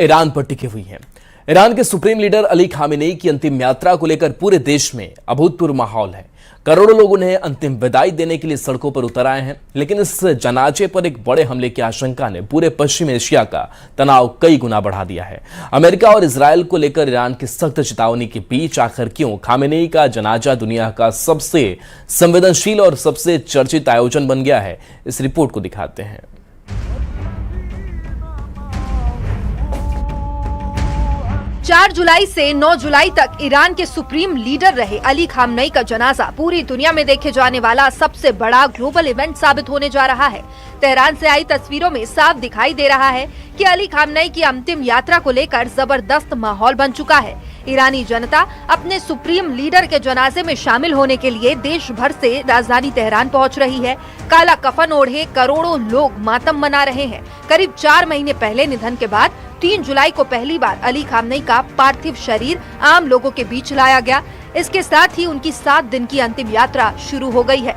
Iran पर टिकी हुई है। ईरान के सुप्रीम लीडर अली खामेनेई की अंतिम यात्रा को लेकर पूरे देश में अभूतपूर्व माहौल है। करोड़ों लोग उन्हें अंतिम विदाई देने के लिए सड़कों पर उतर आए हैं, लेकिन इस जनाजे पर एक बड़े हमले की आशंका ने पूरे पश्चिम एशिया का तनाव कई गुना बढ़ा दिया है। अमेरिका और इजरायल को लेकर ईरान की सख्त चेतावनी के बीच आखिर क्यों खामेनेई का जनाजा दुनिया का सबसे संवेदनशील और सबसे चर्चित आयोजन बन गया है, इस रिपोर्ट को दिखाते हैं। 4 जुलाई से 9 जुलाई तक ईरान के सुप्रीम लीडर रहे अली खामेनेई का जनाजा पूरी दुनिया में देखे जाने वाला सबसे बड़ा ग्लोबल इवेंट साबित होने जा रहा है। तेहरान से आई तस्वीरों में साफ दिखाई दे रहा है कि अली खामेनेई की अंतिम यात्रा को लेकर जबरदस्त माहौल बन चुका है। ईरानी जनता अपने सुप्रीम लीडर के जनाजे में शामिल होने के लिए देश भर से राजधानी तेहरान पहुंच रही है। काला कफन ओढ़े करोड़ों लोग मातम मना रहे हैं। करीब 4 महीने पहले निधन के बाद 3 जुलाई को पहली बार अली खामेनेई का पार्थिव शरीर आम लोगों के बीच लाया गया। इसके साथ ही उनकी 7 दिन की अंतिम यात्रा शुरू हो गई है।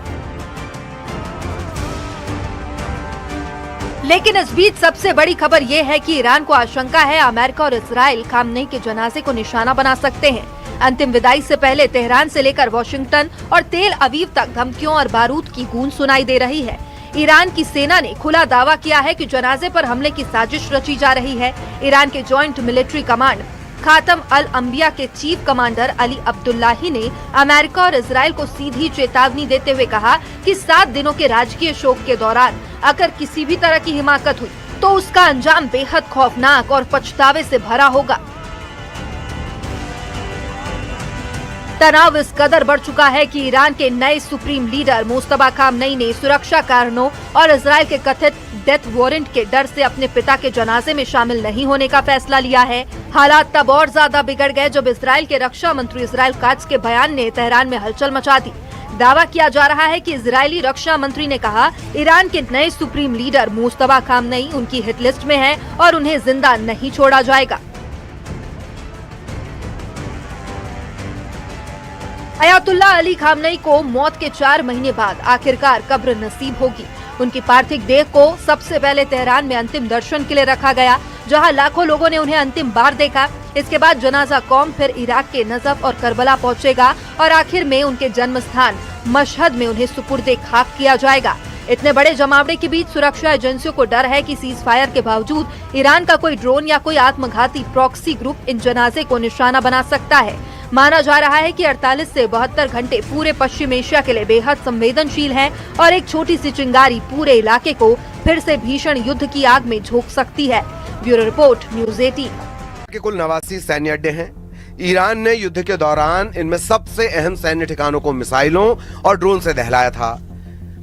लेकिन इस बीच सबसे बड़ी खबर ये है कि ईरान को आशंका है अमेरिका और इजराइल खामेनेई के जनाजे को निशाना बना सकते हैं। अंतिम विदाई से पहले तेहरान से लेकर वॉशिंगटन और तेल अवीव तक धमकियों और बारूद की गूंज सुनाई दे रही है। ईरान की सेना ने खुला दावा किया है कि जनाजे पर हमले की साजिश रची जा रही है। ईरान के जॉइंट मिलिट्री कमांड खातम अल अंबिया के चीफ कमांडर अली अब्दुल्लाही ने अमेरिका और इजराइल को सीधी चेतावनी देते हुए कहा कि 7 दिनों के राजकीय शोक के दौरान अगर किसी भी तरह की हिमाकत हुई तो उसका अंजाम बेहद खौफनाक और पछतावे से भरा होगा। तनाव इस कदर बढ़ चुका है कि ईरान के नए सुप्रीम लीडर मुस्तफा खामेनेई ने सुरक्षा कारणों और इजराइल के कथित डेथ वारंट के डर से अपने पिता के जनाजे में शामिल नहीं होने का फैसला लिया है। हालात तब और ज्यादा बिगड़ गए जब इजराइल के रक्षा मंत्री इस्राइल काट्ज के बयान ने तेहरान में हलचल मचा दी। दावा किया जा रहा है कि इजरायली रक्षा मंत्री ने कहा ईरान के नए सुप्रीम लीडर मुस्तफा खामेनेई उनकी हिट लिस्ट में है और उन्हें जिंदा नहीं छोड़ा जाएगा। अयातुल्लाह अली खामेनेई को मौत के 4 महीने बाद आखिरकार कब्र नसीब होगी। उनकी पार्थिव देह को सबसे पहले तेहरान में अंतिम दर्शन के लिए रखा गया, जहां लाखों लोगों ने उन्हें अंतिम बार देखा। इसके बाद जनाजा कौम फिर इराक के नजफ और करबला पहुंचेगा और आखिर में उनके जन्म स्थान मशहद में उन्हें सुपुर्दे खाक किया जाएगा। इतने बड़े जमावड़े के बीच सुरक्षा एजेंसियों को डर है कि सीज फायर के बावजूद ईरान का कोई ड्रोन या कोई आत्मघाती प्रॉक्सी ग्रुप इन जनाजे को निशाना बना सकता है। माना जा रहा है कि 48 से 72 घंटे पूरे पश्चिम एशिया के लिए बेहद संवेदनशील हैं और एक छोटी सी चिंगारी पूरे इलाके को फिर से भीषण युद्ध की आग में झोंक सकती है। Bureau report, news 18। के कुल 89 सैन्य अड्डे हैं। ईरान ने युद्ध के दौरान इनमें सबसे अहम सैन्य ठिकानों को मिसाइलों और ड्रोन से दहलाया था।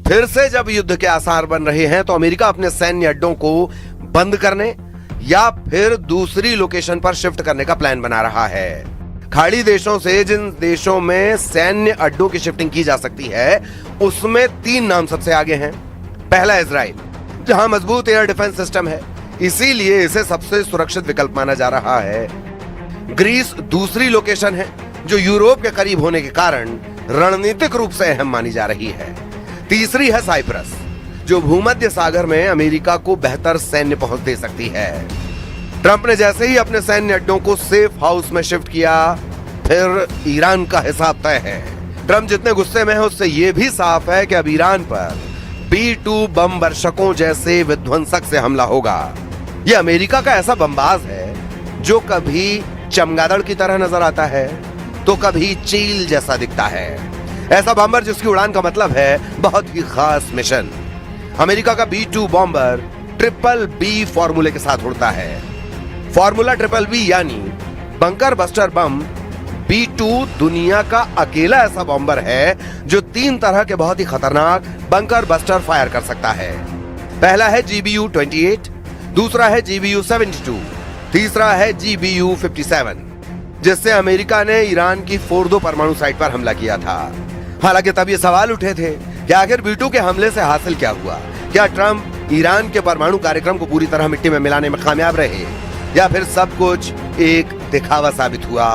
फिर से जब युद्ध के आसार बन रहे हैं तो अमेरिका अपने सैन्य अड्डों को बंद करने या फिर दूसरी लोकेशन पर शिफ्ट करने का प्लान बना रहा है। खाड़ी देशों से जिन देशों में सैन्य अड्डों की शिफ्टिंग की जा सकती है उसमें 3 नाम सबसे आगे हैं। पहला इजराइल, जहां मजबूत एयर डिफेंस सिस्टम है, इसीलिए इसे सबसे सुरक्षित विकल्प माना जा रहा है। ग्रीस दूसरी लोकेशन है जो यूरोप के करीब होने के कारण रणनीतिक रूप से अहम मानी जा रही है। तीसरी है साइप्रस, जो भूमध्य सागर में अमेरिका को बेहतर सैन्य पहुंच दे सकती है। ट्रंप ने जैसे ही अपने सैन्य अड्डों को सेफ हाउस में शिफ्ट किया, फिर ईरान का हिसाब तय है। ट्रंप जितने गुस्से में है उससे यह भी साफ है कि अब ईरान पर B-2 बम वर्षकों जैसे विध्वंसक से हमला होगा। यह अमेरिका का ऐसा बमबाज है जो कभी चमगादड़ की तरह नजर आता है तो कभी चील जैसा दिखता है। ऐसा बॉम्बर जिसकी उड़ान का मतलब है बहुत ही खास मिशन। अमेरिका का B-2 बॉम्बर BBB फॉर्मूले के साथ उड़ता है। फॉर्मूला BBB यानी बंकर बस्टर बम B-2 दुनिया का अकेला ऐसा बॉम्बर है जो 3 तरह के बहुत ही खतरनाक बंकर बस्टर फायर कर सकता है। पहला है GBU-28, दूसरा है GBU-72, तीसरा है GBU-57, जिससे अमेरिका ने ईरान की फोर्दो परमाणु साइट पर हमला किया था। हालांकि तब ये सवाल उठे थे कि आखिर B-2 के हमले से हासिल क्या हुआ। क्या ट्रंप ईरान के परमाणु कार्यक्रम को पूरी तरह मिट्टी में मिलाने में कामयाब रहे या फिर सब कुछ एक दिखावा साबित हुआ,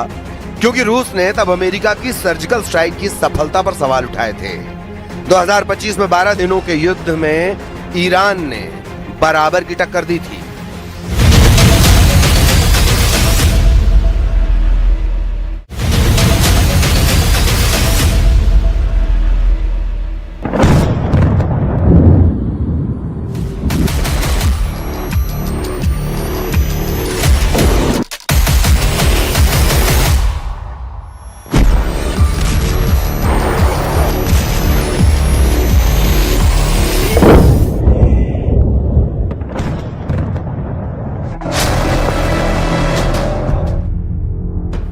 क्योंकि रूस ने तब अमेरिका की सर्जिकल स्ट्राइक की सफलता पर सवाल उठाए थे। 2025 में 12 दिनों के युद्ध में ईरान ने बराबर की टक्कर दी थी।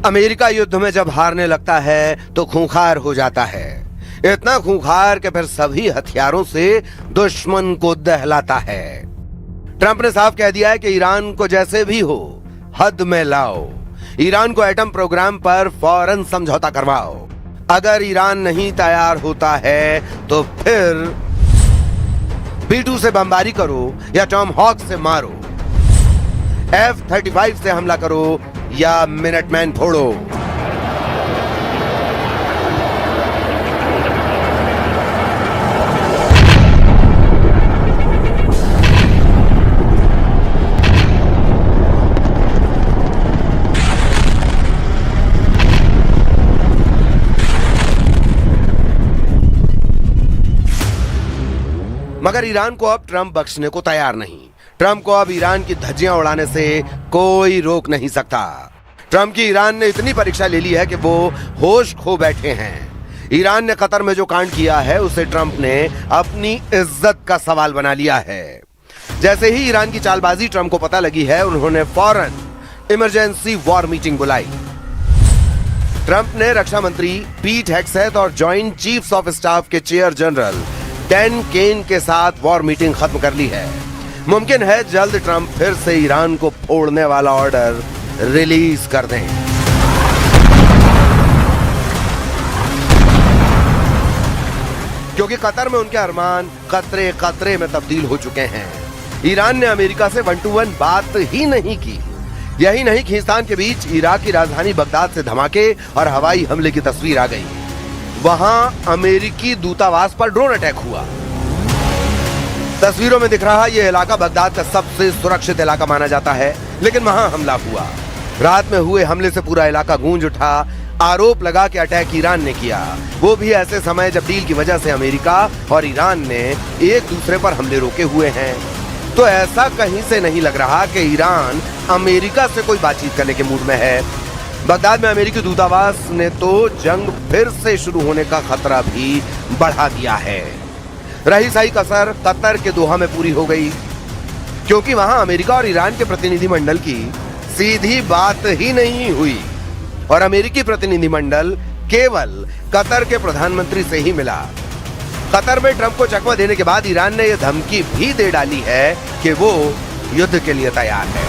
अमेरिका युद्ध में जब हारने लगता है तो खूंखार हो जाता है, इतना खूंखार कि फिर सभी हथियारों से दुश्मन को दहलाता है। ट्रंप ने साफ कह दिया है कि ईरान को जैसे भी हो हद में लाओ, ईरान को एटम प्रोग्राम पर फौरन समझौता करवाओ। अगर ईरान नहीं तैयार होता है तो फिर B-2 से बमबारी करो या टॉम हॉक से मारो, F-35 से हमला करो या मिनटमैन फोड़ो। मगर ईरान को अब ट्रंप बख्शने को तैयार नहीं। ट्रंप को अब ईरान की धज्जियां उड़ाने से कोई रोक नहीं सकता। ट्रंप की ईरान ने इतनी परीक्षा ले ली है कि वो होश खो बैठे हैं। ईरान ने कतर में जो कांड किया है उसे ट्रंप ने अपनी इज्जत का सवाल बना लिया है। जैसे ही ईरान की चालबाजी ट्रंप को पता लगी है, उन्होंने फौरन इमरजेंसी वॉर मीटिंग बुलाई। ट्रंप ने रक्षा मंत्री पीट हेग्सेथ और जॉइंट चीफ्स ऑफ स्टाफ के चेयर जनरल डैन केन के साथ वॉर मीटिंग खत्म कर ली है। मुमकिन है जल्द ट्रंप फिर से ईरान को फोड़ने वाला ऑर्डर रिलीज कर दें। क्योंकि कतर में उनके अरमान कतरे कतरे में तब्दील हो चुके हैं। ईरान ने अमेरिका से 1-to-1 बात ही नहीं की। यही नहीं, खींचतान के बीच इराक की राजधानी बगदाद से धमाके और हवाई हमले की तस्वीर आ गई। वहां अमेरिकी दूतावास पर ड्रोन अटैक हुआ। तस्वीरों में दिख रहा यह इलाका बगदाद का सबसे सुरक्षित इलाका माना जाता है, लेकिन वहां हमला हुआ। रात में हुए हमले से पूरा इलाका गूंज उठा। आरोप लगा कि अटैक ईरान ने किया, वो भी ऐसे समय जब डील की वजह से अमेरिका और ईरान ने एक दूसरे पर हमले रोके हुए हैं। तो ऐसा कहीं से नहीं लग रहा कि ईरान अमेरिका से कोई बातचीत करने के मूड में है। बगदाद में अमेरिकी दूतावास ने तो जंग फिर से शुरू होने का खतरा भी बढ़ा दिया है। रही सही कसर कतर के दोहा में पूरी हो गई, क्योंकि वहां अमेरिका और ईरान के प्रतिनिधिमंडल की सीधी बात ही नहीं हुई और अमेरिकी प्रतिनिधिमंडल केवल कतर के प्रधानमंत्री से ही मिला। कतर में ट्रंप को चकमा देने के बाद ईरान ने यह धमकी भी दे डाली है कि वो युद्ध के लिए तैयार है।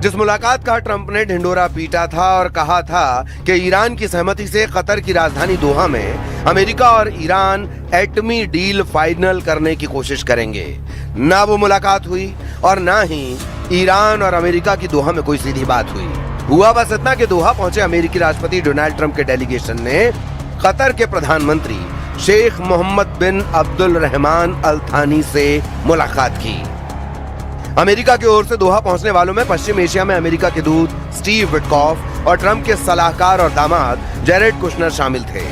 जिस मुलाकात का ट्रंप ने ढिंडोरा पीटा था और कहा था कि ईरान की सहमति से कतर की राजधानी दोहा में अमेरिका और ईरान एटमी डील फाइनल करने की कोशिश करेंगे, ना वो मुलाकात हुई और ना ही ईरान और अमेरिका की दोहा में कोई सीधी बात हुई। हुआ बस इतना कि दोहा पहुंचे अमेरिकी राष्ट्रपति डोनाल्ड ट्रंप के डेलीगेशन ने कतर के प्रधानमंत्री शेख मोहम्मद बिन अब्दुल रहमान अल थानी से मुलाकात की। अमेरिका की ओर से दोहा पहुंचने वालों में पश्चिम एशिया में अमेरिका के दूत स्टीव विटकॉफ और ट्रंप के सलाहकार और दामाद जेरेड कुशनर शामिल थे।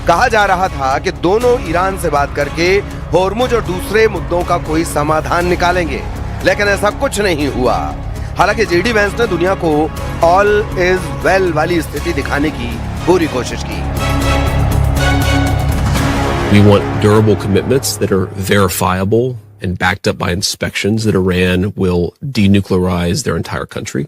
कहा जा रहा था कि दोनों ईरान से बात करके होर्मुज और दूसरे मुद्दों का कोई समाधान निकालेंगे, लेकिन ऐसा कुछ नहीं हुआ। हालांकि जेडी वेंस ने दुनिया को ऑल इज वेल वाली स्थिति दिखाने की पूरी कोशिश की। We want durable commitments that are verifiable and backed up by inspections that Iran will denuclearize their entire country.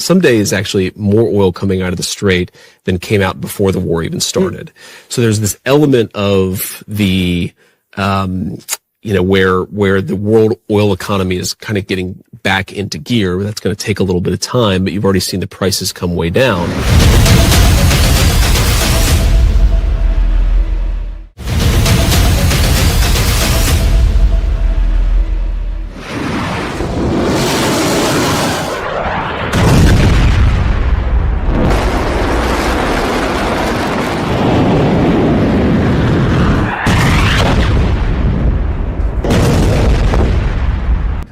Some days actually more oil coming out of the strait than came out before the war even started. So there's this element of the, where the world oil economy is kind of getting back into gear. That's going to take a little bit of time, but you've already seen the prices come way down.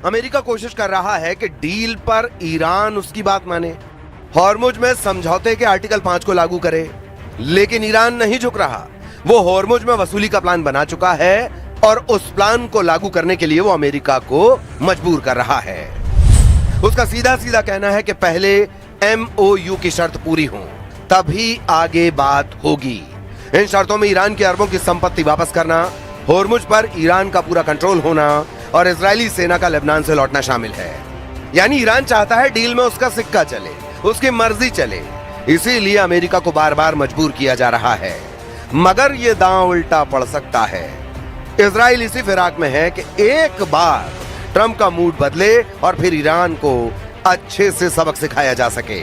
America कोशिश कर रहा है कि deal पर Iran उसकी बात माने, Hormuz में समझौते के आर्टिकल 5 को लागू करे, लेकिन ईरान नहीं झुक रहा। वो हॉर्मुज में वसूली का प्लान बना चुका है और उस प्लान को लागू करने के लिए वो अमेरिका को मजबूर कर रहा है। उसका सीधा सीधा कहना है कि पहले MOU की शर्त पूरी हो, तभी आगे बात होगी। इन शर्तों में ईरान के अरबों की संपत्ति वापस करना, हॉर्मुज पर ईरान का पूरा कंट्रोल होना और इजरायली सेना का लेबनान से लौटना शामिल है। यानी ईरान चाहता है डील में उसका सिक्का चले, उसकी मर्जी चले, इसीलिए अमेरिका को बार बार मजबूर किया जा रहा है। मगर यह दांव उल्टा पड़ सकता है। इजराइल इसी फिराक में है कि एक बार ट्रंप का मूड बदले और फिर ईरान को अच्छे से सबक सिखाया जा सके।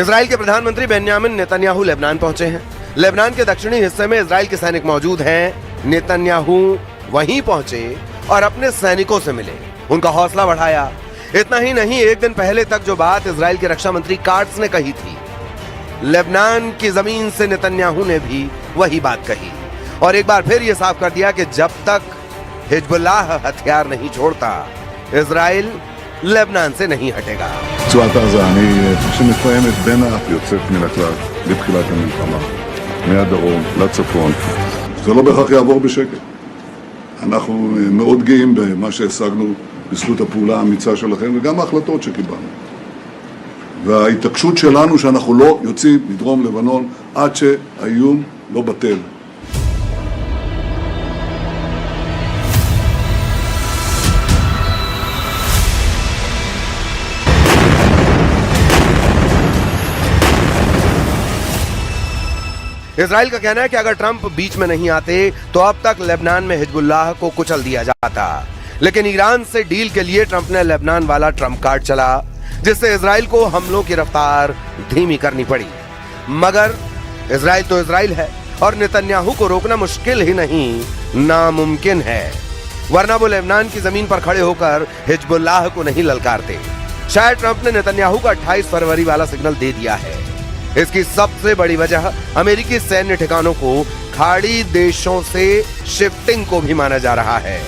इजराइल के प्रधानमंत्री बेन्यामिन नेतन्याहू लेबनान पहुंचे हैं। लेबनान के दक्षिणी हिस्से में इजराइल के सैनिक मौजूद हैं। नेतन्याहू वहीं पहुंचे और अपने सैनिकों से मिले, उनका हौसला बढ़ाया। इतना ही नहीं, एक दिन पहले तक जो बात इजराइल के रक्षा मंत्री काट्स ने कही थी, लेबनान की जमीन से नेतन्याहू ने भी वही बात कही और एक बार फिर यह साफ कर दिया कि जब तक हिजबुल्लाह हथियार नहीं छोड़ता, इजराइल लेबनान से नहीं हटेगा। רצועת עזה, שמתקיימת בין היוצאת מן הכלל בתחילת המלחמה, מהדרום לצפון. זה לא בהכרח יעבור בשקט. אנחנו מאוד גאים במה שהשגנו בזכות הפעולה האמיצה שלכם וגם ההחלטות שקיבלנו. וההתעקשות שלנו שאנחנו לא יוצאים מדרום לבנון עד שהאיום לא בטל. इजराइल का कहना है कि अगर ट्रंप बीच में नहीं आते तो अब तक लेबनान में हिजबुल्लाह को कुचल दिया जाता। लेकिन ईरान से डील के लिए ट्रंप ने लेबनान वाला ट्रंप कार्ड चला, जिससे इजराइल को हमलों की रफ्तार धीमी करनी पड़ी। मगर इजराइल तो इजराइल है और नेतन्याहू को रोकना मुश्किल ही नहीं, नामुमकिन है। वरना वो लेबनान की जमीन पर खड़े होकर हिजबुल्लाह को नहीं ललकारते। शायद ट्रंप ने नेतन्याहू का 28 फरवरी वाला सिग्नल दे दिया है। इसकी सबसे बड़ी वजह अमेरिकी सैन्य ठिकानों को खाड़ी देशों से शिफ्टिंग को भी माना जा रहा है।